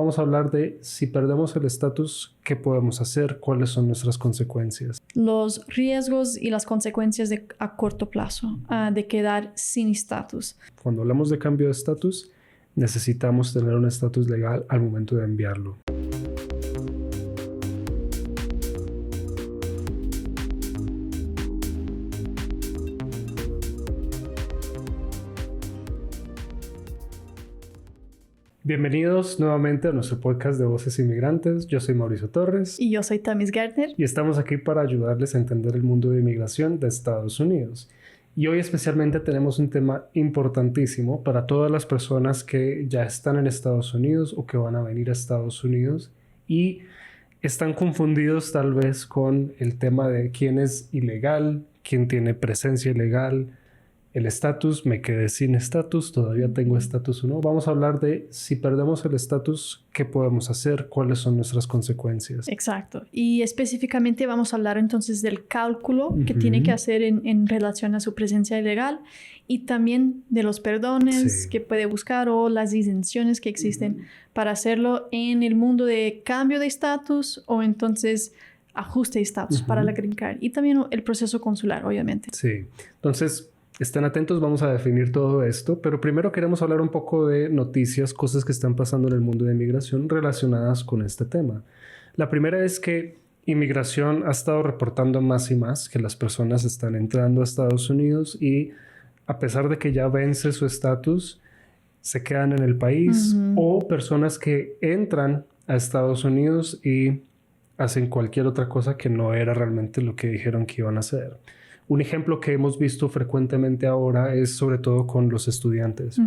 vamos a hablar de si perdemos el estatus, ¿qué podemos hacer? ¿Cuáles son nuestras consecuencias? Los riesgos y las consecuencias a corto plazo de quedar sin estatus. Cuando hablamos de cambio de estatus, necesitamos tener un estatus legal al momento de enviarlo. Bienvenidos nuevamente a nuestro podcast de Voces Inmigrantes. Yo soy Mauricio Torres. Y yo soy Tamis Gärtner. Y estamos aquí para ayudarles a entender el mundo de inmigración de Estados Unidos. Y hoy especialmente tenemos un tema importantísimo para todas las personas que ya están en Estados Unidos o que van a venir a Estados Unidos y están confundidos tal vez con el tema de quién es ilegal, quién tiene presencia ilegal, el estatus, me quedé sin estatus, todavía tengo estatus o no. Vamos a hablar de si perdemos el estatus, ¿qué podemos hacer? ¿Cuáles son nuestras consecuencias? Exacto. Y específicamente vamos a hablar entonces del cálculo que tiene que hacer en relación a su presencia ilegal y también de los perdones que puede buscar o las exenciones que existen para hacerlo en el mundo de cambio de estatus o entonces ajuste de estatus para la Green Card y también el proceso consular, obviamente. Sí. Entonces, estén atentos, vamos a definir todo esto, pero primero queremos hablar un poco de noticias, cosas que están pasando en el mundo de inmigración relacionadas con este tema. La primera es que inmigración ha estado reportando más y más que las personas están entrando a Estados Unidos y a pesar de que ya vence su estatus, se quedan en el país o personas que entran a Estados Unidos y hacen cualquier otra cosa que no era realmente lo que dijeron que iban a hacer. Un ejemplo que hemos visto frecuentemente ahora es sobre todo con los estudiantes.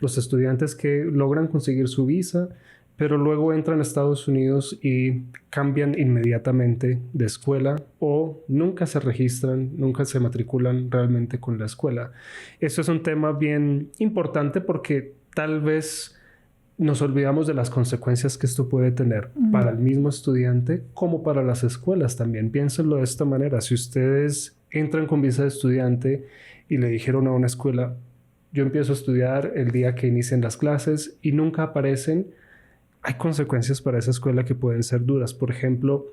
Los estudiantes que logran conseguir su visa, pero luego entran a Estados Unidos y cambian inmediatamente de escuela o nunca se registran, nunca se matriculan realmente con la escuela. Eso es un tema bien importante porque tal vez nos olvidamos de las consecuencias que esto puede tener para el mismo estudiante como para las escuelas también. Piénsenlo de esta manera. Si ustedes entran con visa de estudiante y le dijeron a una escuela, yo empiezo a estudiar el día que inician las clases y nunca aparecen, hay consecuencias para esa escuela que pueden ser duras. Por ejemplo,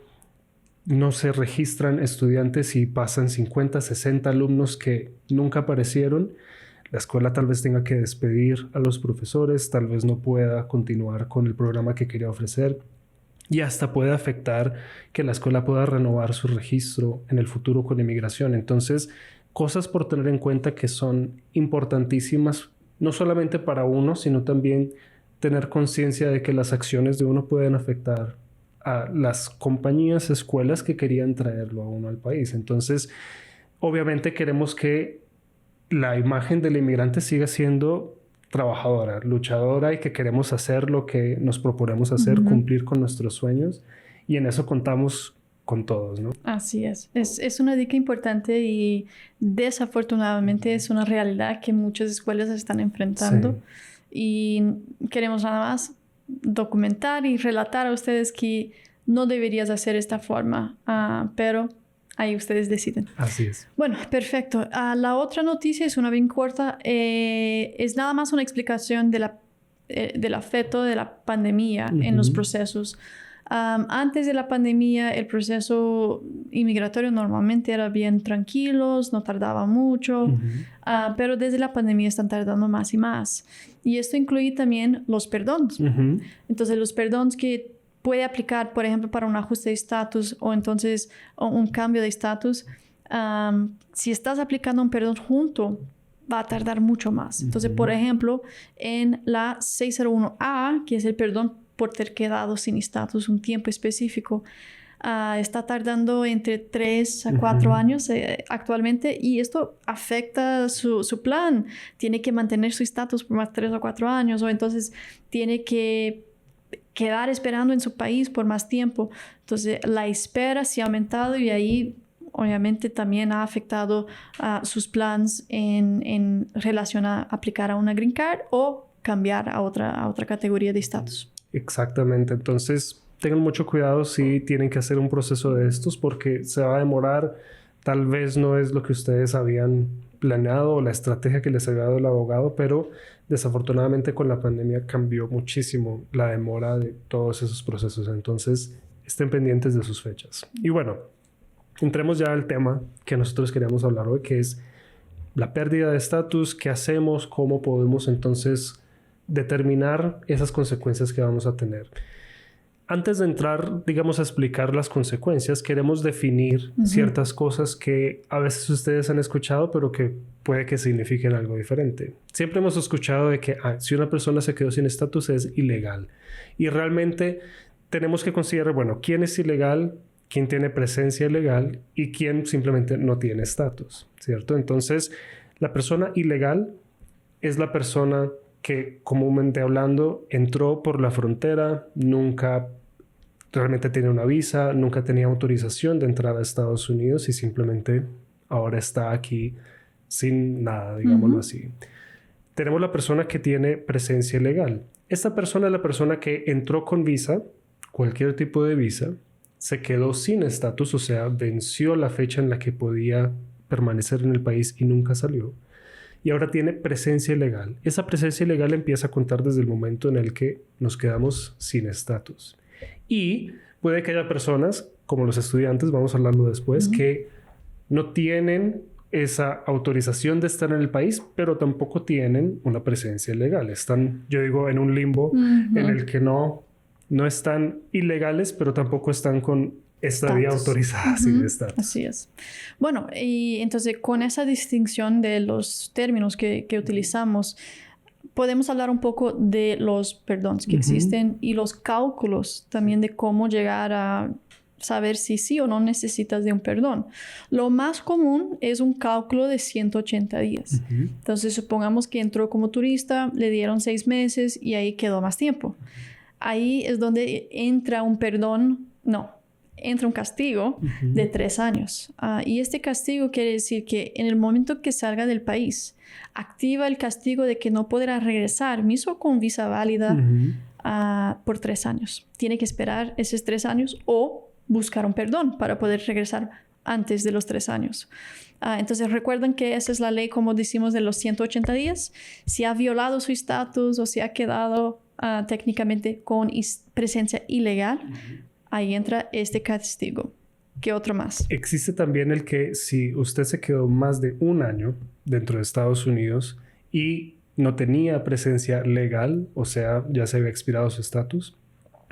no se registran estudiantes y pasan 50, 60 alumnos que nunca aparecieron. La escuela tal vez tenga que despedir a los profesores, tal vez no pueda continuar con el programa que quería ofrecer y hasta puede afectar que la escuela pueda renovar su registro en el futuro con inmigración. Entonces, cosas por tener en cuenta que son importantísimas, no solamente para uno, sino también tener conciencia de que las acciones de uno pueden afectar a las compañías, escuelas que querían traerlo a uno al país. Entonces, obviamente queremos que la imagen del inmigrante siga siendo trabajadora, luchadora y que queremos hacer lo que nos proponemos hacer, cumplir con nuestros sueños y en eso contamos con todos, ¿no? Así es. Es una dica importante y desafortunadamente es una realidad que muchas escuelas están enfrentando y queremos nada más documentar y relatar a ustedes que no deberías hacer esta forma, pero ahí ustedes deciden. Así es. Bueno, perfecto. La otra noticia es una bien corta. Es nada más una explicación del efecto de la pandemia en los procesos. Antes de la pandemia, el proceso inmigratorio normalmente era bien tranquilos, no tardaba mucho, pero desde la pandemia están tardando más y más. Y esto incluye también los perdones. Entonces, los perdones que puede aplicar, por ejemplo, para un ajuste de estatus o entonces un cambio de estatus. Si estás aplicando un perdón junto, va a tardar mucho más. Entonces, por ejemplo, en la 601A, que es el perdón por ter quedado sin estatus un tiempo específico, está tardando entre 3 a 4 años actualmente y esto afecta su plan. Tiene que mantener su estatus por más 3 o 4 años o entonces tiene que quedar esperando en su país por más tiempo. Entonces, la espera se ha aumentado y ahí, obviamente, también ha afectado sus planes en relación a aplicar a una Green Card o cambiar a otra categoría de estatus. Exactamente. Entonces, tengan mucho cuidado si tienen que hacer un proceso de estos porque se va a demorar tal vez no es lo que ustedes habían planeado o la estrategia que les había dado el abogado, pero desafortunadamente con la pandemia cambió muchísimo la demora de todos esos procesos. Entonces, estén pendientes de sus fechas. Y bueno, entremos ya al tema que nosotros queríamos hablar hoy, que es la pérdida de estatus. ¿Qué hacemos? ¿Cómo podemos entonces determinar esas consecuencias que vamos a tener? Antes de entrar, digamos, a explicar las consecuencias, queremos definir ciertas cosas que a veces ustedes han escuchado, pero que puede que signifiquen algo diferente. Siempre hemos escuchado de que si una persona se quedó sin estatus es ilegal. Y realmente tenemos que considerar, bueno, quién es ilegal, quién tiene presencia ilegal y quién simplemente no tiene estatus, ¿cierto? Entonces, la persona ilegal es la persona que, comúnmente hablando, entró por la frontera, nunca realmente tiene una visa, nunca tenía autorización de entrar a Estados Unidos y simplemente ahora está aquí sin nada, digámoslo así. Tenemos la persona que tiene presencia ilegal. Esta persona es la persona que entró con visa, cualquier tipo de visa, se quedó sin estatus, o sea, venció la fecha en la que podía permanecer en el país y nunca salió. Y ahora tiene presencia ilegal. Esa presencia ilegal empieza a contar desde el momento en el que nos quedamos sin estatus. Y puede que haya personas, como los estudiantes, vamos a hablarlo después, que no tienen esa autorización de estar en el país, pero tampoco tienen una presencia ilegal. Están, yo digo, en un limbo en el que no están ilegales, pero tampoco están con esta vía autorizada. De estatus. Así es. Bueno, y entonces con esa distinción de los términos que utilizamos, podemos hablar un poco de los perdones que existen y los cálculos también de cómo llegar a saber si sí o no necesitas de un perdón. Lo más común es un cálculo de 180 días. Entonces, supongamos que entró como turista, le dieron 6 meses y ahí quedó más tiempo. Ahí es donde entra un perdón, entra un castigo de 3 años. Y este castigo quiere decir que en el momento que salga del país, activa el castigo de que no podrá regresar, mismo con visa válida, por 3 años. Tiene que esperar esos 3 años o buscar un perdón para poder regresar antes de los 3 años. Entonces, recuerden que esa es la ley, como decimos, de los 180 días. Si ha violado su estatus o si ha quedado técnicamente con presencia ilegal, ahí entra este castigo. ¿Qué otro más? Existe también el que si usted se quedó más de 1 año dentro de Estados Unidos y no tenía presencia legal, o sea, ya se había expirado su estatus,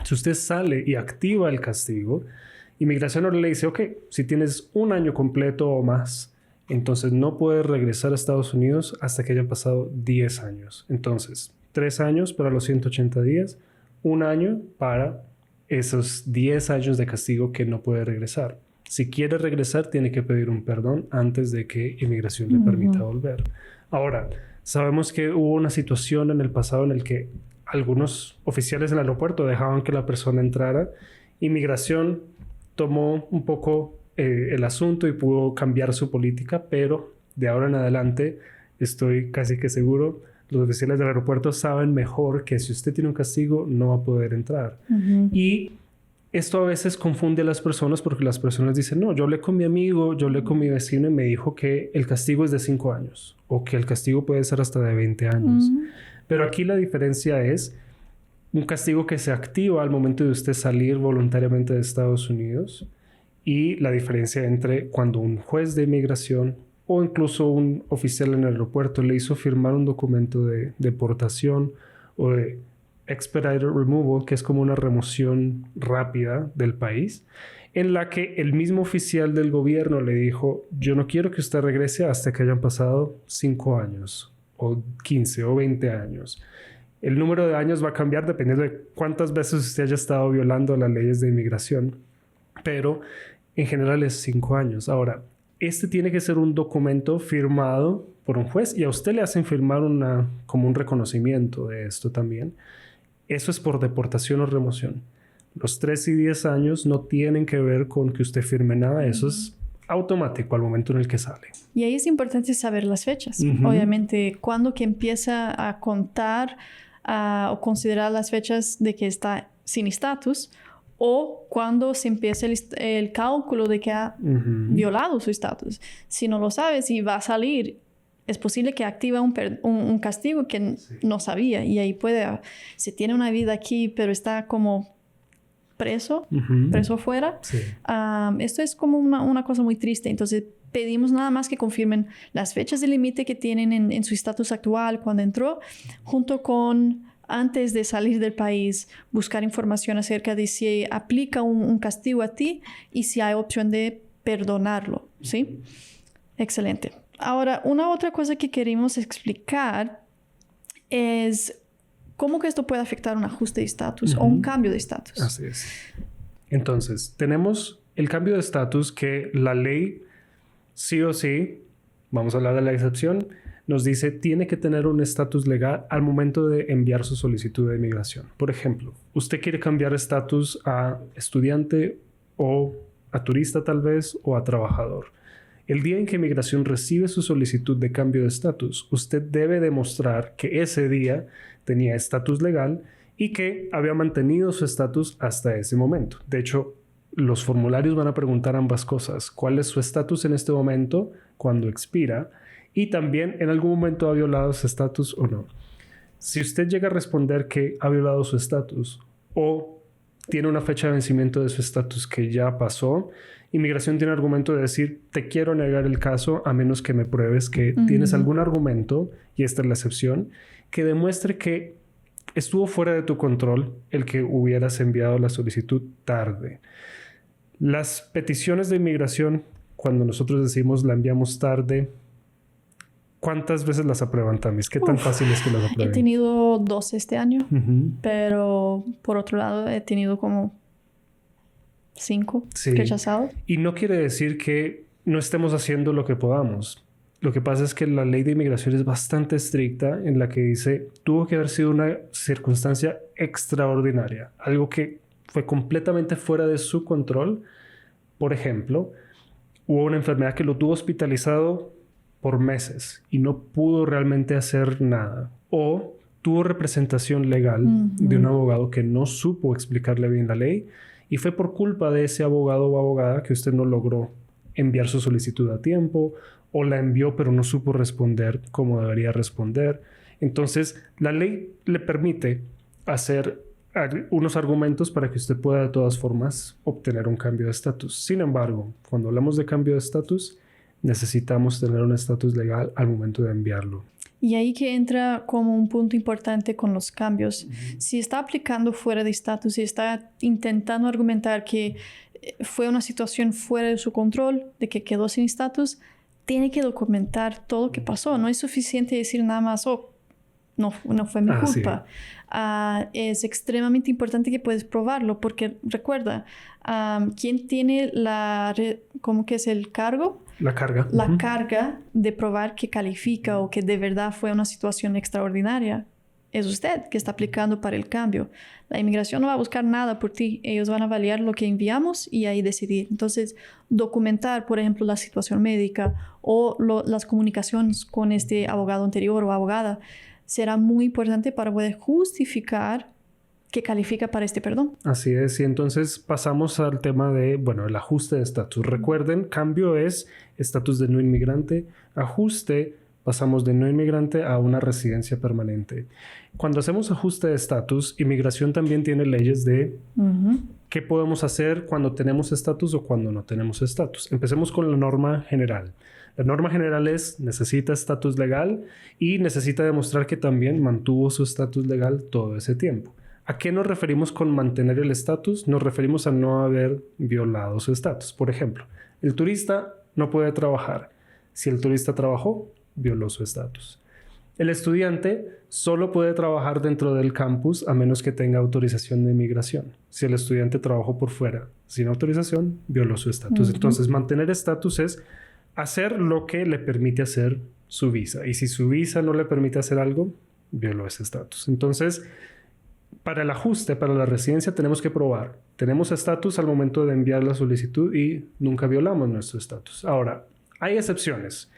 si usted sale y activa el castigo, Inmigración ahora le dice, ok, si tienes 1 año completo o más, entonces no puedes regresar a Estados Unidos hasta que hayan pasado 10 años. Entonces, 3 años para los 180 días, 1 año para esos 10 años de castigo que no puede regresar. Si quiere regresar, tiene que pedir un perdón antes de que Inmigración le permita volver. Ahora, sabemos que hubo una situación en el pasado en el que algunos oficiales del aeropuerto dejaban que la persona entrara. Inmigración tomó un poco el asunto y pudo cambiar su política, pero de ahora en adelante estoy casi que seguro, los oficiales del aeropuerto saben mejor que si usted tiene un castigo no va a poder entrar. Y esto a veces confunde a las personas porque las personas dicen, no, yo hablé con mi amigo, yo hablé con mi vecino y me dijo que el castigo es de 5 años o que el castigo puede ser hasta de 20 años. Pero aquí la diferencia es un castigo que se activa al momento de usted salir voluntariamente de Estados Unidos y la diferencia entre cuando un juez de inmigración o incluso un oficial en el aeropuerto le hizo firmar un documento de deportación o de expedited removal, que es como una remoción rápida del país, en la que el mismo oficial del gobierno le dijo, yo no quiero que usted regrese hasta que hayan pasado 5 años o 15 o 20 años. El número de años va a cambiar dependiendo de cuántas veces usted haya estado violando las leyes de inmigración, pero en general es 5 años. Ahora, este tiene que ser un documento firmado por un juez y a usted le hacen firmar como un reconocimiento de esto también. Eso es por deportación o remoción. Los 3 y 10 años no tienen que ver con que usted firme nada. Eso es automático al momento en el que sale. Y ahí es importante saber las fechas. Obviamente, cuando que empieza a contar o considerar las fechas de que está sin estatus o cuando se empieza el cálculo de que ha violado su estatus. Si no lo sabes y va a salir, es posible que activa un castigo que no sabía. Y ahí si tiene una vida aquí, pero está como preso fuera. Sí. Esto es como una cosa muy triste. Entonces, pedimos nada más que confirmen las fechas de límite que tienen en su estatus actual cuando entró, junto con, antes de salir del país, buscar información acerca de si aplica un castigo a ti y si hay opción de perdonarlo, ¿sí? Excelente. Ahora, una otra cosa que queremos explicar es cómo que esto puede afectar un ajuste de estatus o un cambio de estatus. Así es. Entonces, tenemos el cambio de estatus que la ley, sí o sí, vamos a hablar de la excepción, nos dice tiene que tener un estatus legal al momento de enviar su solicitud de inmigración. Por ejemplo, usted quiere cambiar estatus a estudiante o a turista tal vez o a trabajador. El día en que Migración recibe su solicitud de cambio de estatus, usted debe demostrar que ese día tenía estatus legal y que había mantenido su estatus hasta ese momento. De hecho, los formularios van a preguntar ambas cosas. ¿Cuál es su estatus en este momento cuando expira? Y también en algún momento ha violado su estatus o no. Si usted llega a responder que ha violado su estatus o tiene una fecha de vencimiento de su estatus que ya pasó, Inmigración tiene argumento de decir, te quiero negar el caso a menos que me pruebes que tienes algún argumento, y esta es la excepción, que demuestre que estuvo fuera de tu control el que hubieras enviado la solicitud tarde. Las peticiones de inmigración, cuando nosotros decimos la enviamos tarde, ¿cuántas veces las aprueban, Tamis? ¿Qué tan fácil es que las aprueben? He tenido 2 este año, pero por otro lado he tenido como 5 rechazados. Y no quiere decir que no estemos haciendo lo que podamos. Lo que pasa es que la ley de inmigración es bastante estricta en la que dice tuvo que haber sido una circunstancia extraordinaria, algo que fue completamente fuera de su control. Por ejemplo, hubo una enfermedad que lo tuvo hospitalizado por meses y no pudo realmente hacer nada. O tuvo representación legal de un abogado que no supo explicarle bien la ley y fue por culpa de ese abogado o abogada que usted no logró enviar su solicitud a tiempo o la envió pero no supo responder como debería responder. Entonces, la ley le permite hacer unos argumentos para que usted pueda de todas formas obtener un cambio de estatus. Sin embargo, cuando hablamos de cambio de estatus, necesitamos tener un estatus legal al momento de enviarlo. Y ahí que entra como un punto importante con los cambios. Si está aplicando fuera de estatus y está intentando argumentar que fue una situación fuera de su control, de que quedó sin estatus, tiene que documentar todo lo que pasó. No es suficiente decir nada más, no fue mi culpa. Es extremadamente importante que puedes probarlo porque recuerda, ¿quién tiene cómo que es el cargo? La carga. La carga de probar que califica o que de verdad fue una situación extraordinaria. Es usted que está aplicando para el cambio. La inmigración no va a buscar nada por ti. Ellos van a validar lo que enviamos y ahí decidir. Entonces, documentar, por ejemplo, la situación médica o las comunicaciones con este abogado anterior o abogada será muy importante para poder justificar que califica para este perdón. Así es. Y entonces pasamos al tema de, el ajuste de estatus. Recuerden, cambio es estatus de no inmigrante. Ajuste, pasamos de no inmigrante a una residencia permanente. Cuando hacemos ajuste de estatus, Inmigración también tiene leyes de qué podemos hacer cuando tenemos estatus o cuando no tenemos estatus. Empecemos con la norma general. La norma general es, necesita estatus legal y necesita demostrar que también mantuvo su estatus legal todo ese tiempo. ¿A qué nos referimos con mantener el estatus? Nos referimos a no haber violado su estatus. Por ejemplo, el turista no puede trabajar. Si el turista trabajó, violó su estatus. El estudiante solo puede trabajar dentro del campus a menos que tenga autorización de inmigración. Si el estudiante trabajó por fuera sin autorización, violó su estatus. Entonces, mantener estatus es hacer lo que le permite hacer su visa. Y si su visa no le permite hacer algo, violó ese estatus. Entonces, para el ajuste, para la residencia, tenemos que probar. Tenemos estatus al momento de enviar la solicitud y nunca violamos nuestro estatus. Ahora, hay excepciones.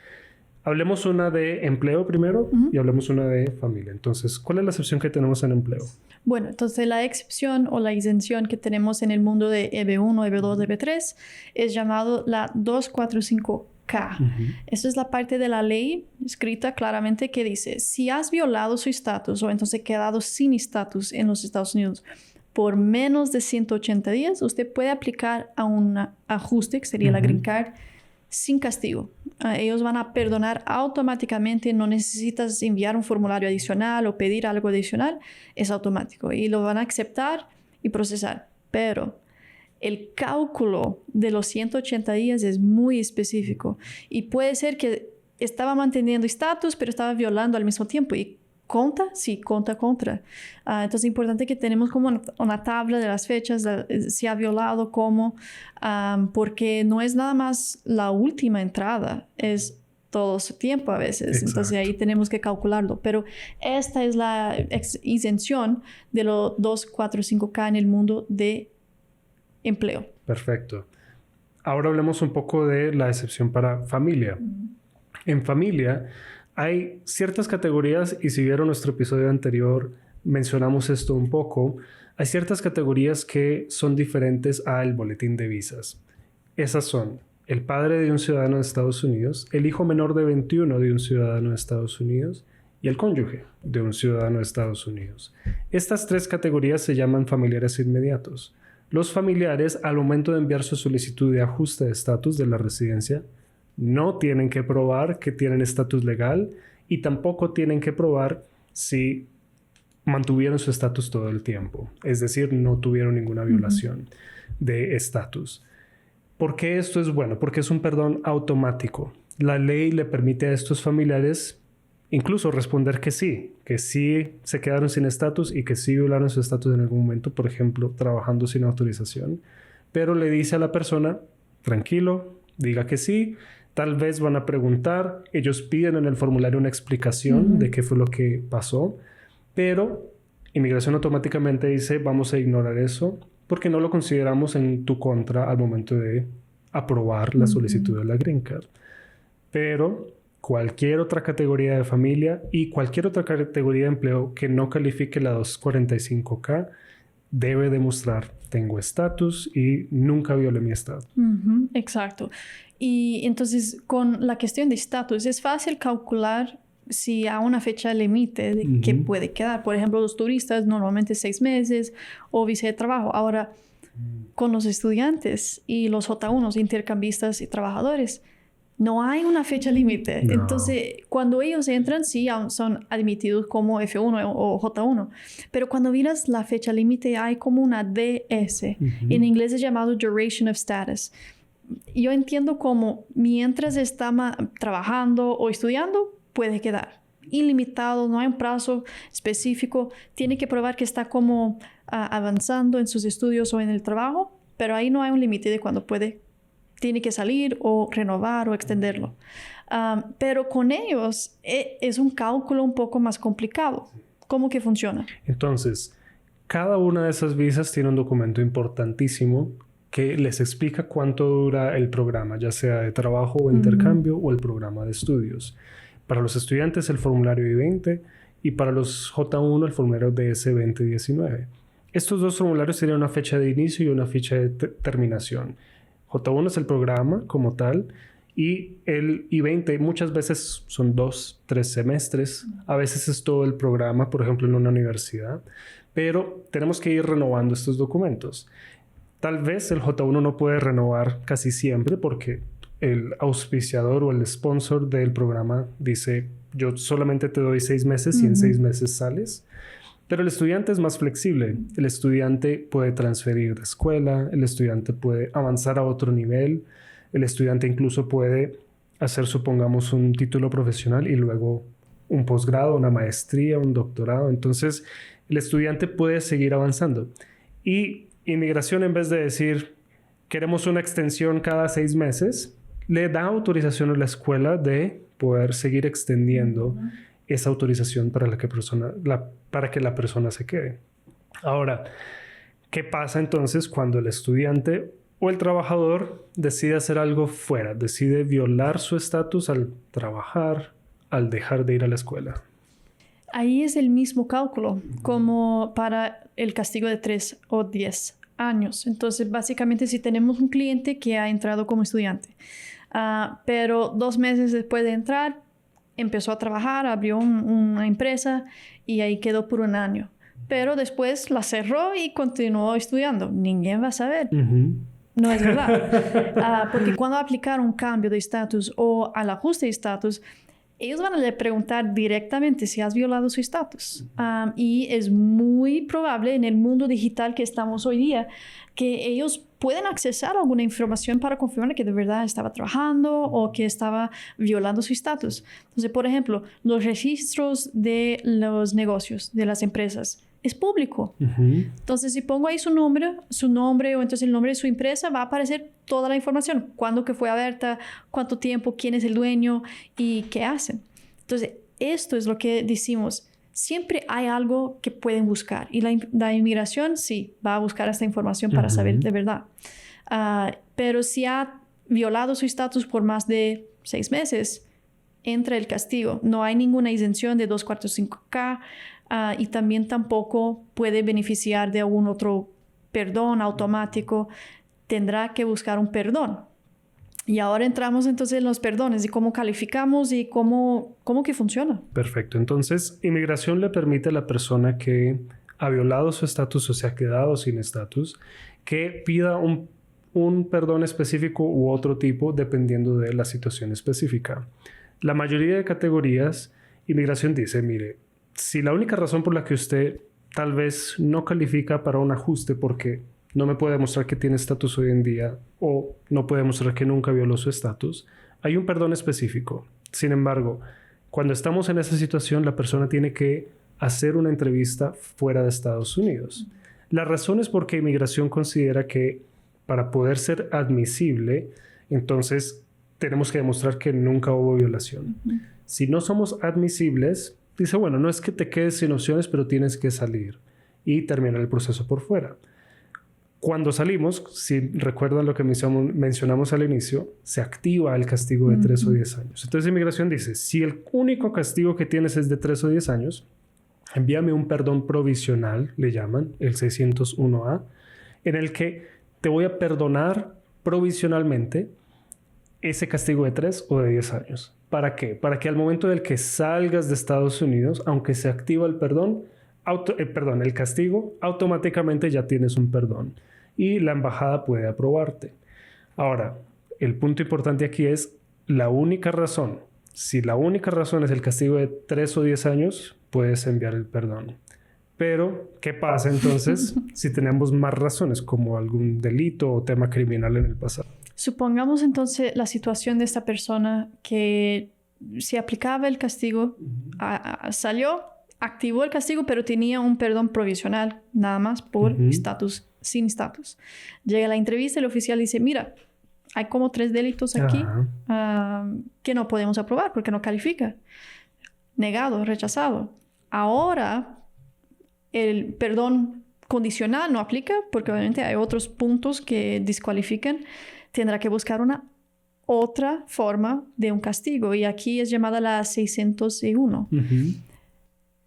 Hablemos una de empleo primero y hablemos una de familia. Entonces, ¿cuál es la excepción que tenemos en empleo? Bueno, entonces la excepción o la exención que tenemos en el mundo de EB1, EB2, EB3 es llamado la 245K. Esta es la parte de la ley escrita claramente que dice, si has violado su estatus o entonces quedado sin estatus en los Estados Unidos por menos de 180 días, usted puede aplicar a un ajuste, que sería la Green Card, sin castigo. Ellos van a perdonar automáticamente, no necesitas enviar un formulario adicional o pedir algo adicional, es automático y lo van a aceptar y procesar. Pero el cálculo de los 180 días es muy específico y puede ser que estaba manteniendo estatus, pero estaba violando al mismo tiempo y ¿conta? Sí, conta contra. Entonces es importante que tenemos como una tabla de las fechas, si ha violado, cómo, porque no es nada más la última entrada, es todo su tiempo a veces. Exacto. Entonces ahí tenemos que calcularlo. Pero esta es la exención de los 245K en el mundo de empleo. Perfecto. Ahora hablemos un poco de la excepción para familia. En familia hay ciertas categorías, y si vieron nuestro episodio anterior, mencionamos esto un poco. Hay ciertas categorías que son diferentes al boletín de visas. Esas son el padre de un ciudadano de Estados Unidos, el hijo menor de 21 de un ciudadano de Estados Unidos y el cónyuge de un ciudadano de Estados Unidos. Estas tres categorías se llaman familiares inmediatos. Los familiares, al momento de enviar su solicitud de ajuste de estatus de la residencia, no tienen que probar que tienen estatus legal y tampoco tienen que probar si mantuvieron su estatus todo el tiempo. Es decir, no tuvieron ninguna violación de estatus. ¿Por qué esto es bueno? Porque es un perdón automático. La ley le permite a estos familiares incluso responder que sí se quedaron sin estatus y que sí violaron su estatus en algún momento, por ejemplo, trabajando sin autorización. Pero le dice a la persona, tranquilo, diga que sí. Tal vez van a preguntar, ellos piden en el formulario una explicación de qué fue lo que pasó, pero Inmigración automáticamente dice, vamos a ignorar eso porque no lo consideramos en tu contra al momento de aprobar la solicitud de la Green Card. Pero cualquier otra categoría de familia y cualquier otra categoría de empleo que no califique la 245K debe demostrar tengo estatus y nunca violé mi estatus. Exacto. Y entonces con la cuestión de estatus es fácil calcular si hay una fecha límite de que puede quedar. Por ejemplo, los turistas normalmente 6 meses o visa de trabajo. Ahora, con los estudiantes y los J1, intercambistas y trabajadores, no hay una fecha límite. No. Entonces, cuando ellos entran, sí son admitidos como F1 o J1. Pero cuando miras la fecha límite, hay como una DS. En inglés es llamado Duration of Status. Yo entiendo como mientras está trabajando o estudiando, puede quedar. Ilimitado, no hay un plazo específico. Tiene que probar que está como avanzando en sus estudios o en el trabajo, pero ahí no hay un límite de cuándo tiene que salir o renovar o extenderlo. Pero con ellos es un cálculo un poco más complicado. ¿Cómo que funciona? Entonces, cada una de esas visas tiene un documento importantísimo que les explica cuánto dura el programa, ya sea de trabajo o intercambio o el programa de estudios. Para los estudiantes el formulario I-20 y para los J1 el formulario DS-2019. Estos dos formularios tienen una fecha de inicio y una fecha de terminación. J1 es el programa como tal y el I-20 muchas veces son 2, 3 semestres. A veces es todo el programa, por ejemplo en una universidad. Pero tenemos que ir renovando estos documentos. Tal vez el J1 no puede renovar casi siempre porque el auspiciador o el sponsor del programa dice yo solamente te doy 6 meses y en 6 meses sales. Pero el estudiante es más flexible. El estudiante puede transferir de escuela, el estudiante puede avanzar a otro nivel, el estudiante incluso puede hacer, supongamos, un título profesional y luego un posgrado, una maestría, un doctorado. Entonces, el estudiante puede seguir avanzando. Y Inmigración, en vez de decir queremos una extensión cada 6 meses, le da autorización a la escuela de poder seguir extendiendo esa autorización para que la persona se quede. Ahora, ¿qué pasa entonces cuando el estudiante o el trabajador decide hacer algo fuera, decide violar su estatus al trabajar, al dejar de ir a la escuela. Ahí es el mismo cálculo como para el castigo de 3 o 10 años. Entonces, básicamente, si tenemos un cliente que ha entrado como estudiante, pero 2 meses después de entrar, empezó a trabajar, abrió una empresa y ahí quedó por 1 año. Pero después la cerró y continuó estudiando. Nadie va a saber. No es verdad. Porque cuando aplicar un cambio de estatus o al ajuste de estatus, ellos van a preguntar directamente si has violado su estatus. Y es muy probable en el mundo digital que estamos hoy día que ellos pueden accesar alguna información para confirmar que de verdad estaba trabajando o que estaba violando su estatus. Entonces, por ejemplo, los registros de los negocios, de las empresas, es público. Entonces, si pongo ahí su nombre o entonces el nombre de su empresa, va a aparecer toda la información. Cuándo que fue abierta, cuánto tiempo, quién es el dueño y qué hacen. Entonces, esto es lo que decimos. Siempre hay algo que pueden buscar. Y la inmigración, sí, va a buscar esta información para saber de verdad. Pero si ha violado su estatus por más de 6 meses, entra el castigo. No hay ninguna exención de 245K. Y también tampoco puede beneficiar de algún otro perdón automático. Tendrá que buscar un perdón. Y ahora entramos entonces en los perdones y cómo calificamos y cómo que funciona. Perfecto. Entonces, inmigración le permite a la persona que ha violado su estatus o se ha quedado sin estatus que pida un perdón específico u otro tipo dependiendo de la situación específica. La mayoría de categorías, inmigración dice, mire, si la única razón por la que usted tal vez no califica para un ajuste porque no me puede demostrar que tiene estatus hoy en día o no puede demostrar que nunca violó su estatus, hay un perdón específico. Sin embargo, cuando estamos en esa situación, la persona tiene que hacer una entrevista fuera de Estados Unidos. La razón es porque inmigración considera que para poder ser admisible, entonces tenemos que demostrar que nunca hubo violación. Si no somos admisibles, dice, bueno, no es que te quedes sin opciones, pero tienes que salir y terminar el proceso por fuera. Cuando salimos, si recuerdan lo que mencionamos al inicio, se activa el castigo de 3 o 10 años. Entonces, inmigración dice, si el único castigo que tienes es de 3 o 10 años, envíame un perdón provisional, le llaman, el 601A, en el que te voy a perdonar provisionalmente ese castigo de 3 o de 10 años. ¿Para qué? Para que al momento del que salgas de Estados Unidos, aunque se activa el el castigo, automáticamente ya tienes un perdón y la embajada puede aprobarte. Ahora, el punto importante aquí es la única razón. Si la única razón es el castigo de 3 o 10 años, puedes enviar el perdón. Pero, ¿qué pasa entonces si tenemos más razones como algún delito o tema criminal en el pasado? Supongamos entonces la situación de esta persona que se aplicaba el castigo, salió, activó el castigo, pero tenía un perdón provisional, nada más por estatus, sin estatus. Llega a la entrevista, el oficial dice, mira, hay como 3 delitos aquí que no podemos aprobar porque no califica. Negado, rechazado. Ahora, el perdón condicional no aplica porque obviamente hay otros puntos que descualifican. Tendrá que buscar una otra forma de un castigo y aquí es llamada la 601.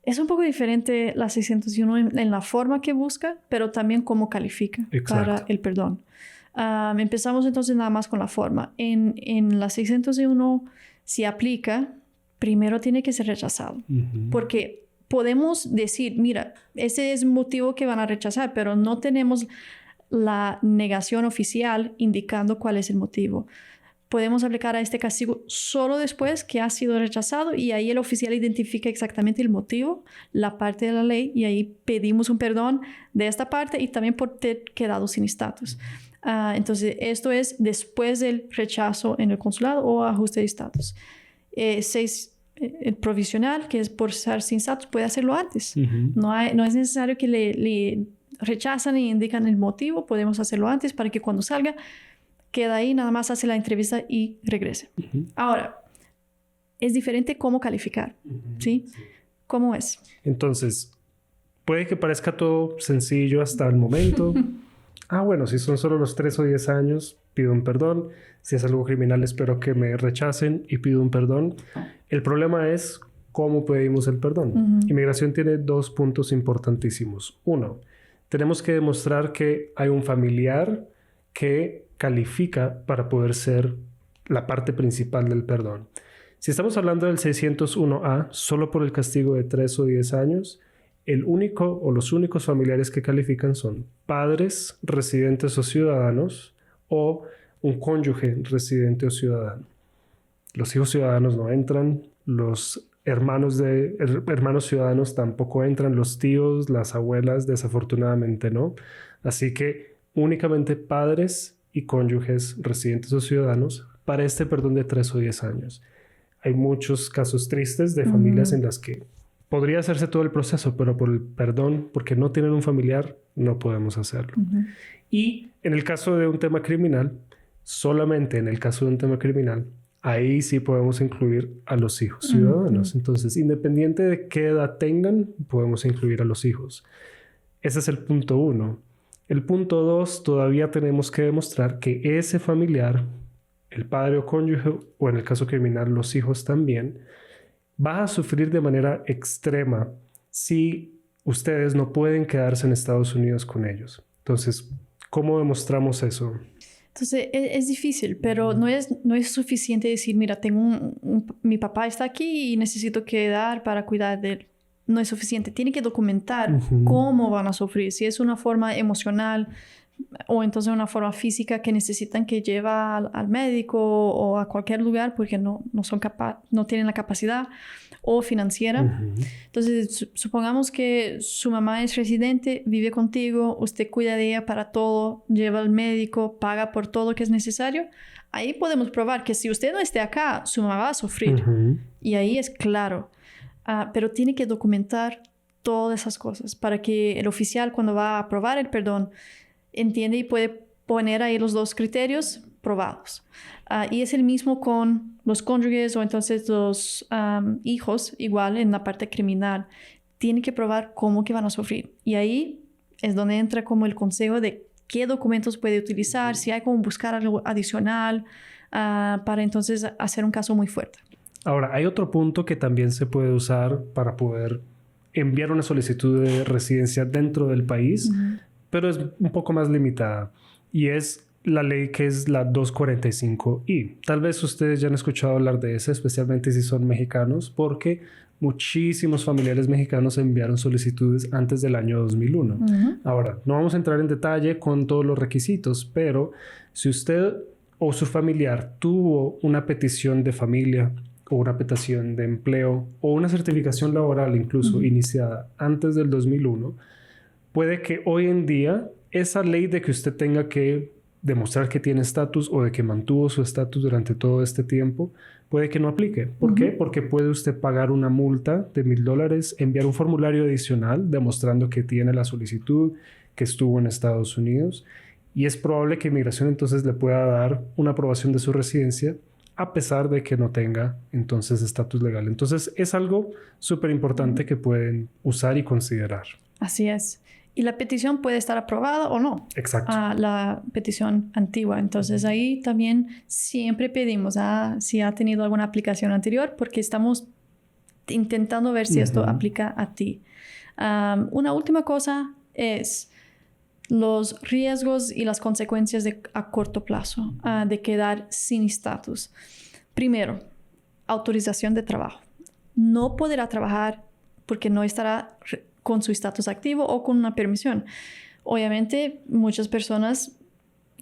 Es un poco diferente la 601 en la forma que busca, pero también cómo califica para el perdón. Empezamos entonces nada más con la forma. En la 601, si aplica, primero tiene que ser rechazado. Porque podemos decir, mira, ese es el motivo que van a rechazar, pero no tenemos la negación oficial indicando cuál es el motivo. Podemos aplicar a este castigo solo después que ha sido rechazado y ahí el oficial identifica exactamente el motivo, la parte de la ley y ahí pedimos un perdón de esta parte y también por ter quedado sin estatus. Entonces, esto es después del rechazo en el consulado o ajuste de estatus. El provisional, que es por estar sin estatus, puede hacerlo antes. No es necesario que le rechazan y indican el motivo. Podemos hacerlo antes para que cuando salga, queda ahí, nada más hace la entrevista y regrese. Ahora, es diferente cómo calificar, ¿sí? ¿Cómo es? Entonces, puede que parezca todo sencillo hasta el momento. bueno, si son solo los 3 o 10 años, pido un perdón. Si es algo criminal, espero que me rechacen y pido un perdón. El problema es cómo pedimos el perdón. Inmigración tiene 2 puntos importantísimos. 1, tenemos que demostrar que hay un familiar que califica para poder ser la parte principal del perdón. Si estamos hablando del 601A, solo por el castigo de 3 o 10 años, el único o los únicos familiares que califican son padres, residentes o ciudadanos, o un cónyuge residente o ciudadano. Los hijos ciudadanos no entran, los hermanos ciudadanos tampoco entran, los tíos, las abuelas, desafortunadamente no. Así que únicamente padres y cónyuges residentes o ciudadanos para este perdón de 3 o 10 años. Hay muchos casos tristes de familias en las que podría hacerse todo el proceso, pero por el perdón, porque no tienen un familiar, no podemos hacerlo. Y en el caso de un tema criminal, solamente en el caso de un tema criminal, ahí sí podemos incluir a los hijos ciudadanos. Entonces, independiente de qué edad tengan, podemos incluir a los hijos. Ese es el punto 1. El punto 2, todavía tenemos que demostrar que ese familiar, el padre o cónyuge, o en el caso criminal, los hijos también, va a sufrir de manera extrema si ustedes no pueden quedarse en Estados Unidos con ellos. Entonces, ¿cómo demostramos eso? Entonces, es difícil, pero no es suficiente decir, mira, mi papá está aquí y necesito quedar para cuidar de él. No es suficiente. Tiene que documentar cómo van a sufrir. Si es una forma emocional o entonces una forma física que necesitan que lleve al médico o a cualquier lugar porque no tienen la capacidad, o financiera. Entonces, supongamos que su mamá es residente, vive contigo, usted cuida de ella para todo, lleva al médico, paga por todo lo que es necesario. Ahí podemos probar que si usted no esté acá, su mamá va a sufrir. Y ahí es claro. Pero tiene que documentar todas esas cosas para que el oficial, cuando va a aprobar el perdón, entiende y puede poner ahí los 2 criterios probados. Y es el mismo con los cónyuges o entonces los hijos, igual en la parte criminal. Tiene que probar cómo que van a sufrir. Y ahí es donde entra como el consejo de qué documentos puede utilizar, si hay como buscar algo adicional para entonces hacer un caso muy fuerte. Ahora, hay otro punto que también se puede usar para poder enviar una solicitud de residencia dentro del país, pero es un poco más limitada. Y es la ley que es la 245I. Tal vez ustedes ya han escuchado hablar de esa, especialmente si son mexicanos, porque muchísimos familiares mexicanos enviaron solicitudes antes del año 2001. Ahora, no vamos a entrar en detalle con todos los requisitos, pero si usted o su familiar tuvo una petición de familia o una petición de empleo o una certificación laboral incluso iniciada antes del 2001, puede que hoy en día esa ley de que usted tenga que demostrar que tiene estatus o de que mantuvo su estatus durante todo este tiempo, puede que no aplique. ¿Por qué? Porque puede usted pagar una multa de $1,000, enviar un formulario adicional demostrando que tiene la solicitud, que estuvo en Estados Unidos, y es probable que Inmigración entonces le pueda dar una aprobación de su residencia a pesar de que no tenga entonces estatus legal. Entonces es algo súper importante que pueden usar y considerar. Así es. Y la petición puede estar aprobada o no. Exacto. La petición antigua. Entonces ahí también siempre pedimos si ha tenido alguna aplicación anterior porque estamos intentando ver si esto aplica a ti. Una última cosa es los riesgos y las consecuencias a corto plazo de quedar sin estatus. Primero, autorización de trabajo. No podrá trabajar porque no estará con su estatus activo o con una permisión. Obviamente, muchas personas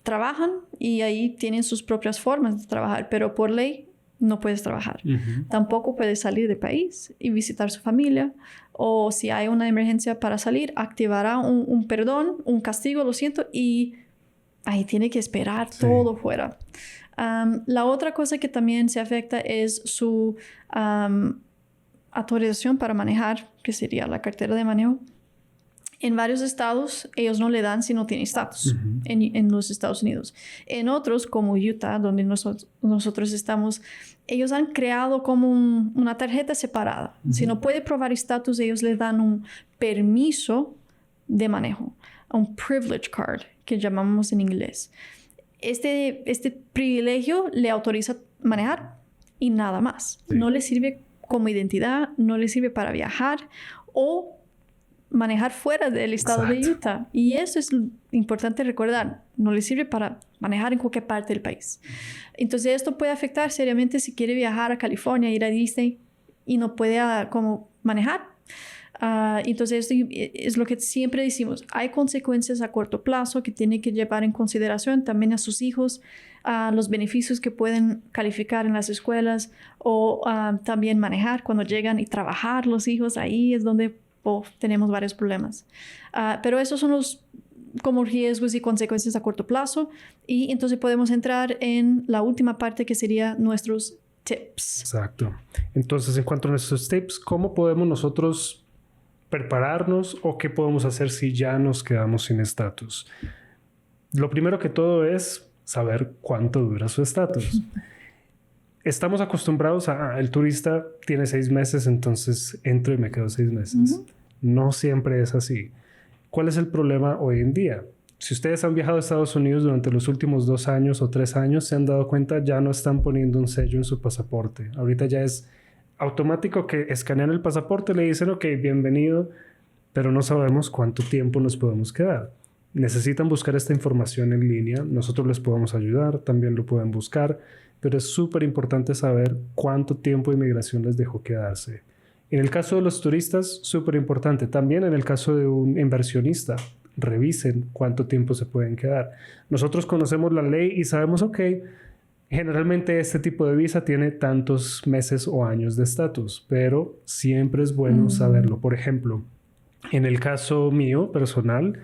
trabajan y ahí tienen sus propias formas de trabajar, pero por ley no puedes trabajar. Tampoco puedes salir del país y visitar su familia, o si hay una emergencia para salir, activará un perdón, un castigo, lo siento, y ahí tiene que esperar todo fuera. La otra cosa que también se afecta es su autorización para manejar, que sería la cartera de manejo. En varios estados, ellos no le dan si no tiene estatus en los Estados Unidos. En otros, como Utah, donde nosotros estamos, ellos han creado como una tarjeta separada. Si no puede probar estatus, ellos le dan un permiso de manejo, un privilege card, que llamamos en inglés. Este privilegio le autoriza manejar y nada más. Sí. No le sirve como identidad, no le sirve para viajar o manejar fuera del estado de Utah. Y eso es importante recordar. No le sirve para manejar en cualquier parte del país. Entonces, esto puede afectar seriamente si quiere viajar a California, ir a Disney y no puede como manejar. Entonces, esto es lo que siempre decimos. Hay consecuencias a corto plazo que tiene que llevar en consideración también a sus hijos, los beneficios que pueden calificar en las escuelas o también manejar cuando llegan y trabajar los hijos. Ahí es donde tenemos varios problemas. Pero esos son los como riesgos y consecuencias a corto plazo. Y entonces podemos entrar en la última parte que sería nuestros tips. Exacto. Entonces, en cuanto a nuestros tips, ¿cómo podemos nosotros prepararnos o qué podemos hacer si ya nos quedamos sin estatus? Lo primero que todo es saber cuánto dura su estatus. Estamos acostumbrados el turista tiene 6 meses, entonces entro y me quedo 6 meses. Uh-huh. No siempre es así. ¿Cuál es el problema hoy en día? Si ustedes han viajado a Estados Unidos durante los últimos 2 años o 3 años, se han dado cuenta, ya no están poniendo un sello en su pasaporte. Ahorita ya es automático que escanean el pasaporte, le dicen, ok, bienvenido, pero no sabemos cuánto tiempo nos podemos quedar. Necesitan buscar esta información en línea. Nosotros les podemos ayudar, también lo pueden buscar, pero es súper importante saber cuánto tiempo de inmigración les dejó quedarse. En el caso de los turistas, súper importante. También en el caso de un inversionista, revisen cuánto tiempo se pueden quedar. Nosotros conocemos la ley y sabemos, ok, generalmente este tipo de visa tiene tantos meses o años de estatus, pero siempre es bueno saberlo. Por ejemplo, en el caso mío personal,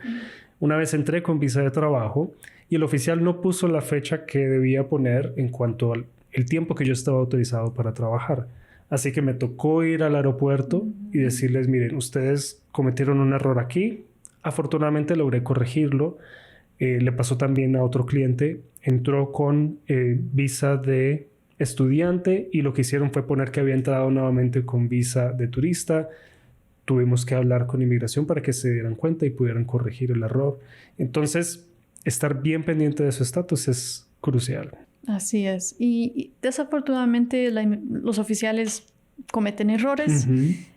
una vez entré con visa de trabajo y el oficial no puso la fecha que debía poner en cuanto al tiempo que yo estaba autorizado para trabajar. Así que me tocó ir al aeropuerto y decirles, miren, ustedes cometieron un error aquí. Afortunadamente logré corregirlo. Le pasó también a otro cliente. Entró con visa de estudiante y lo que hicieron fue poner que había entrado nuevamente con visa de turista. Tuvimos que hablar con inmigración para que se dieran cuenta y pudieran corregir el error. Entonces, estar bien pendiente de su estatus es crucial. Así es. Y desafortunadamente los oficiales cometen errores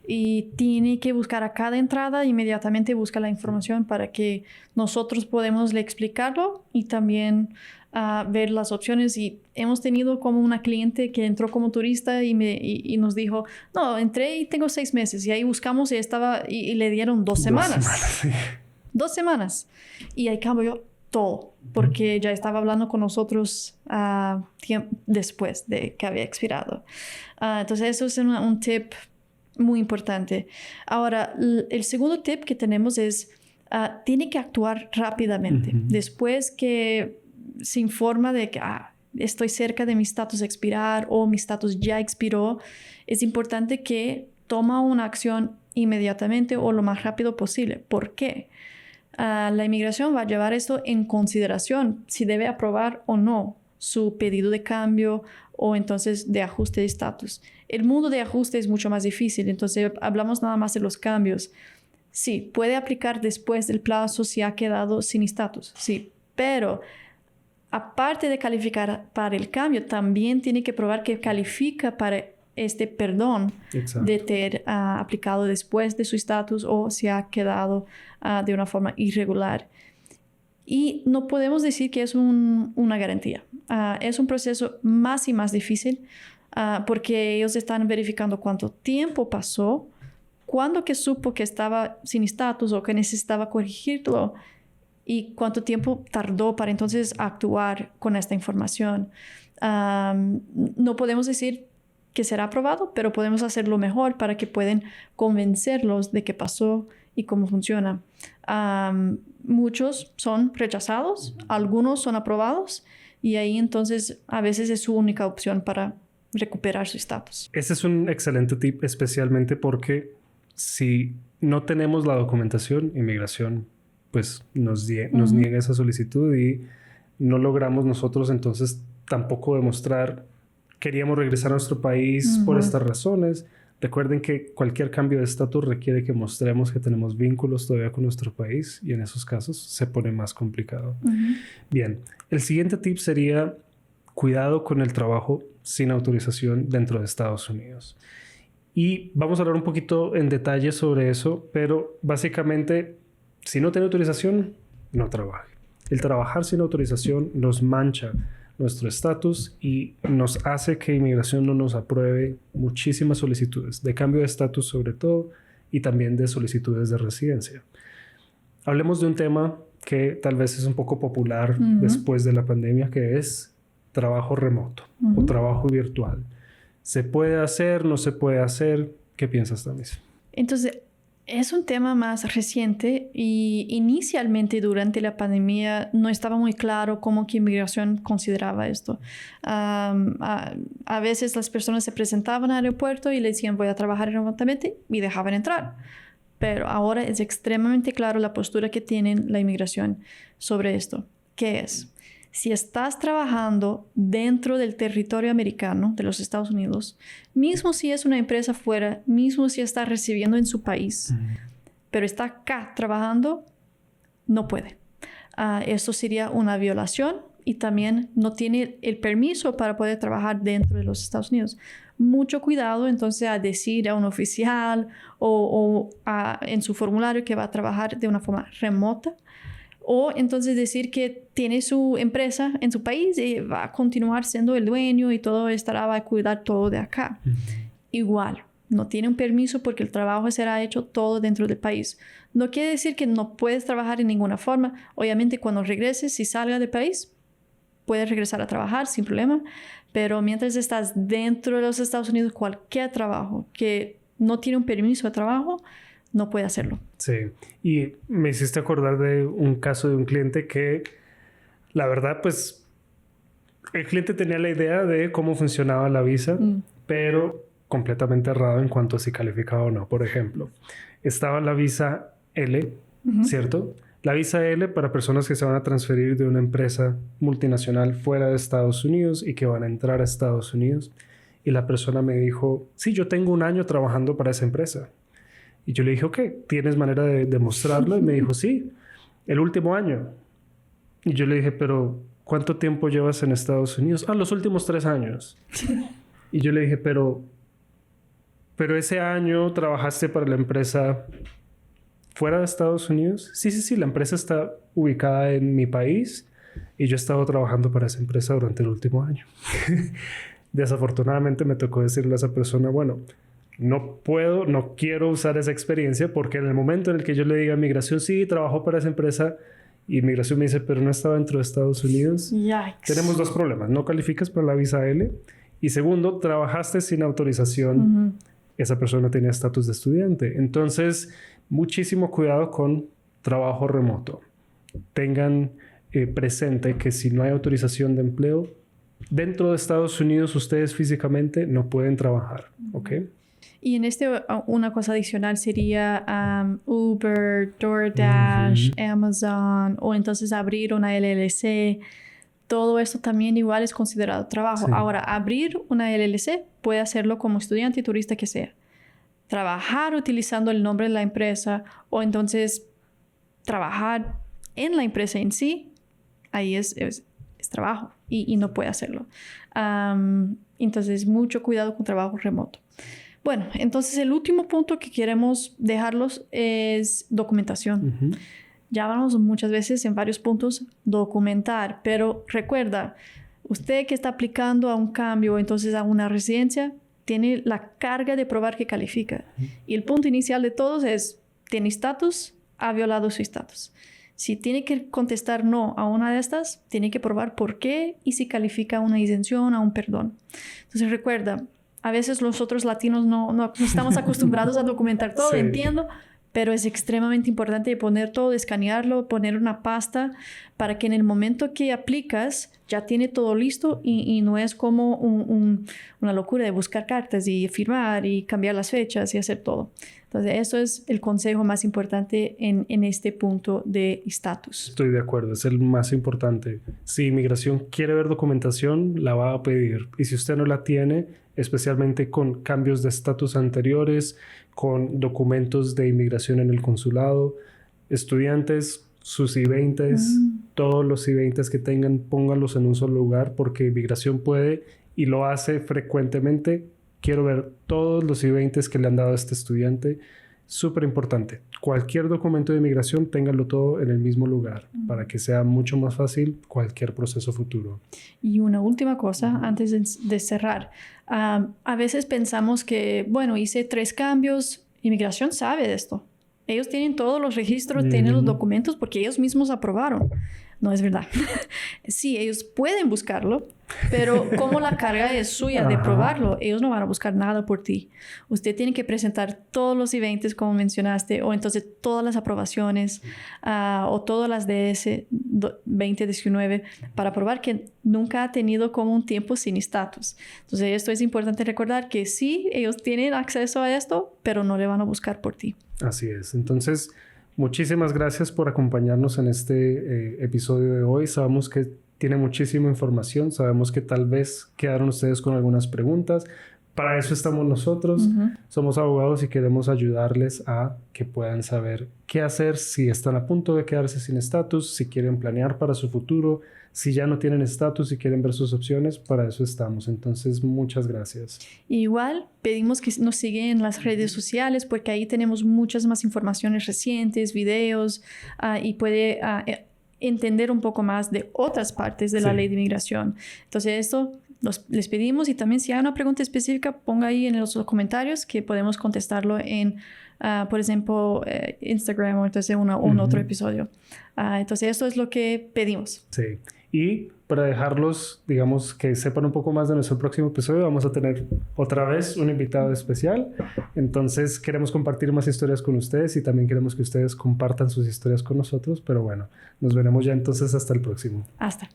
y tiene que buscar a cada entrada, inmediatamente busca la información para que nosotros podemos explicarlo y también ver las opciones. Y hemos tenido como una cliente que entró como turista y nos dijo, no, entré y tengo 6 meses. Y ahí buscamos y le dieron 2 semanas. 2 semanas, sí. 2 semanas. Y ahí cambió todo, porque ya estaba hablando con nosotros después de que había expirado. Entonces, eso es un tip muy importante. Ahora, el segundo tip que tenemos es, tiene que actuar rápidamente. Después que se informa de que estoy cerca de mi estatus expirar o mi estatus ya expiró, es importante que toma una acción inmediatamente o lo más rápido posible. ¿Por qué? La inmigración va a llevar esto en consideración si debe aprobar o no su pedido de cambio o entonces de ajuste de estatus. El mundo de ajuste es mucho más difícil, entonces hablamos nada más de los cambios. Sí, puede aplicar después del plazo si ha quedado sin estatus, sí, pero aparte de calificar para el cambio, también tiene que probar que califica para este perdón. Exacto. De ter aplicado después de su estatus o si ha quedado de una forma irregular. Y no podemos decir que es una garantía. Es un proceso más y más difícil porque ellos están verificando cuánto tiempo pasó, cuándo que supo que estaba sin estatus o que necesitaba corregirlo y cuánto tiempo tardó para entonces actuar con esta información. No podemos decir que será aprobado, pero podemos hacerlo mejor para que puedan convencerlos de qué pasó y cómo funciona. Muchos son rechazados, algunos son aprobados y ahí entonces a veces es su única opción para recuperar su estatus. Ese es un excelente tip, especialmente porque si no tenemos la documentación, inmigración pues nos niega esa solicitud y no logramos nosotros entonces tampoco demostrar queríamos regresar a nuestro país por estas razones. Recuerden que cualquier cambio de estatus requiere que mostremos que tenemos vínculos todavía con nuestro país y en esos casos se pone más complicado. Bien, el siguiente tip sería cuidado con el trabajo sin autorización dentro de Estados Unidos. Y vamos a hablar un poquito en detalle sobre eso, pero básicamente, si no tiene autorización, no trabaje. El trabajar sin autorización nos mancha nuestro estatus y nos hace que inmigración no nos apruebe muchísimas solicitudes, de cambio de estatus sobre todo, y también de solicitudes de residencia. Hablemos de un tema que tal vez es un poco popular después de la pandemia, que es trabajo remoto o trabajo virtual. ¿Se puede hacer? ¿No se puede hacer? ¿Qué piensas, Tamis? Entonces, es un tema más reciente y inicialmente durante la pandemia no estaba muy claro cómo que inmigración consideraba esto. A veces las personas se presentaban al aeropuerto y le decían voy a trabajar remotamente y dejaban entrar. Pero ahora es extremadamente claro la postura que tienen la inmigración sobre esto. ¿Qué es? Si estás trabajando dentro del territorio americano de los Estados Unidos, mismo si es una empresa fuera, mismo si está recibiendo en su país, pero está acá trabajando, no puede. Esto sería una violación y también no tiene el permiso para poder trabajar dentro de los Estados Unidos. Mucho cuidado entonces a decir a un oficial o en su formulario que va a trabajar de una forma remota. O entonces decir que tiene su empresa en su país y va a continuar siendo el dueño y todo estará, va a cuidar todo de acá. Igual, no tiene un permiso porque el trabajo será hecho todo dentro del país. No quiere decir que no puedes trabajar en ninguna forma. Obviamente cuando regreses, si salgas del país, puedes regresar a trabajar sin problema. Pero mientras estás dentro de los Estados Unidos, cualquier trabajo que no tiene un permiso de trabajo, no puede hacerlo. Sí, y me hiciste acordar de un caso de un cliente que, la verdad, pues, el cliente tenía la idea de cómo funcionaba la visa, pero completamente errado en cuanto a si calificaba o no. Por ejemplo, estaba la visa L, ¿cierto? La visa L para personas que se van a transferir de una empresa multinacional fuera de Estados Unidos y que van a entrar a Estados Unidos. Y la persona me dijo, sí, yo tengo 1 año trabajando para esa empresa. Y yo le dije, ok, ¿tienes manera de demostrarlo? Y me dijo, sí, el último año. Y yo le dije, pero ¿cuánto tiempo llevas en Estados Unidos? Los últimos 3 años. Y yo le dije, pero ese año trabajaste para la empresa fuera de Estados Unidos. Sí, la empresa está ubicada en mi país y yo he estado trabajando para esa empresa durante el último año. Desafortunadamente me tocó decirle a esa persona, bueno, no quiero usar esa experiencia porque en el momento en el que yo le diga a Migración, sí, trabajo para esa empresa, y Migración me dice, pero no estaba dentro de Estados Unidos. Yikes. Tenemos 2 problemas. No calificas para la visa L. Y segundo, trabajaste sin autorización. Esa persona tenía estatus de estudiante. Entonces, muchísimo cuidado con trabajo remoto. Tengan presente que si no hay autorización de empleo, dentro de Estados Unidos ustedes físicamente no pueden trabajar. ¿Ok? Y en una cosa adicional sería Uber, DoorDash, Amazon, o entonces abrir una LLC. Todo esto también igual es considerado trabajo. Sí. Ahora, abrir una LLC puede hacerlo como estudiante y turista que sea. Trabajar utilizando el nombre de la empresa o entonces trabajar en la empresa en sí, ahí es trabajo y no puede hacerlo. Entonces, mucho cuidado con trabajo remoto. Bueno, entonces el último punto que queremos dejarlos es documentación. Ya hablamos muchas veces en varios puntos documentar, pero recuerda, usted que está aplicando a un cambio, entonces a una residencia, tiene la carga de probar que califica. Y el punto inicial de todos es, ¿tiene estatus? ¿Ha violado su estatus? Si tiene que contestar no a una de estas, tiene que probar por qué y si califica a una exención, a un perdón. Entonces recuerda, a veces nosotros latinos no estamos acostumbrados a documentar todo, sí. Entiendo, pero es extremadamente importante poner todo, escanearlo, poner una pasta para que en el momento que aplicas ya tiene todo listo y no es como una locura de buscar cartas y firmar y cambiar las fechas y hacer todo. Entonces, eso es el consejo más importante en este punto de estatus. Estoy de acuerdo, es el más importante. Si inmigración quiere ver documentación, la va a pedir. Y si usted no la tiene, especialmente con cambios de estatus anteriores, con documentos de inmigración en el consulado, estudiantes, sus I-20s, todos los I-20s que tengan, pónganlos en un solo lugar, porque inmigración puede y lo hace frecuentemente. Quiero ver todos los I-20s que le han dado a este estudiante. Súper importante. Cualquier documento de inmigración, ténganlo todo en el mismo lugar para que sea mucho más fácil cualquier proceso futuro. Y una última cosa antes de cerrar. A veces pensamos que, bueno, hice 3 cambios. Inmigración sabe de esto. Ellos tienen todos los registros, tienen los documentos porque ellos mismos aprobaron. No es verdad. Sí, ellos pueden buscarlo, pero como la carga es suya de probarlo, ellos no van a buscar nada por ti. Usted tiene que presentar todos los I-20s, como mencionaste, o entonces todas las aprobaciones, o todas las DS 2019, para probar que nunca ha tenido como un tiempo sin estatus. Entonces, esto es importante recordar que sí, ellos tienen acceso a esto, pero no le van a buscar por ti. Así es. Entonces, muchísimas gracias por acompañarnos en este episodio de hoy. Sabemos que tiene muchísima información. Sabemos que tal vez quedaron ustedes con algunas preguntas. Para eso estamos nosotros. Somos abogados y queremos ayudarles a que puedan saber qué hacer si están a punto de quedarse sin estatus, si quieren planear para su futuro, si ya no tienen estatus y quieren ver sus opciones. Para eso estamos. Entonces, muchas gracias. Igual, pedimos que nos sigan en las redes sociales porque ahí tenemos muchas más informaciones recientes, videos, y puede entender un poco más de otras partes de la ley de inmigración. Entonces, esto les pedimos, y también si hay una pregunta específica, ponga ahí en los comentarios que podemos contestarlo en, por ejemplo, Instagram o entonces un otro episodio. Entonces, esto es lo que pedimos. Sí. Y para dejarlos, digamos, que sepan un poco más de nuestro próximo episodio, vamos a tener otra vez un invitado especial. Entonces, queremos compartir más historias con ustedes y también queremos que ustedes compartan sus historias con nosotros. Pero bueno, nos veremos ya entonces hasta el próximo. Hasta.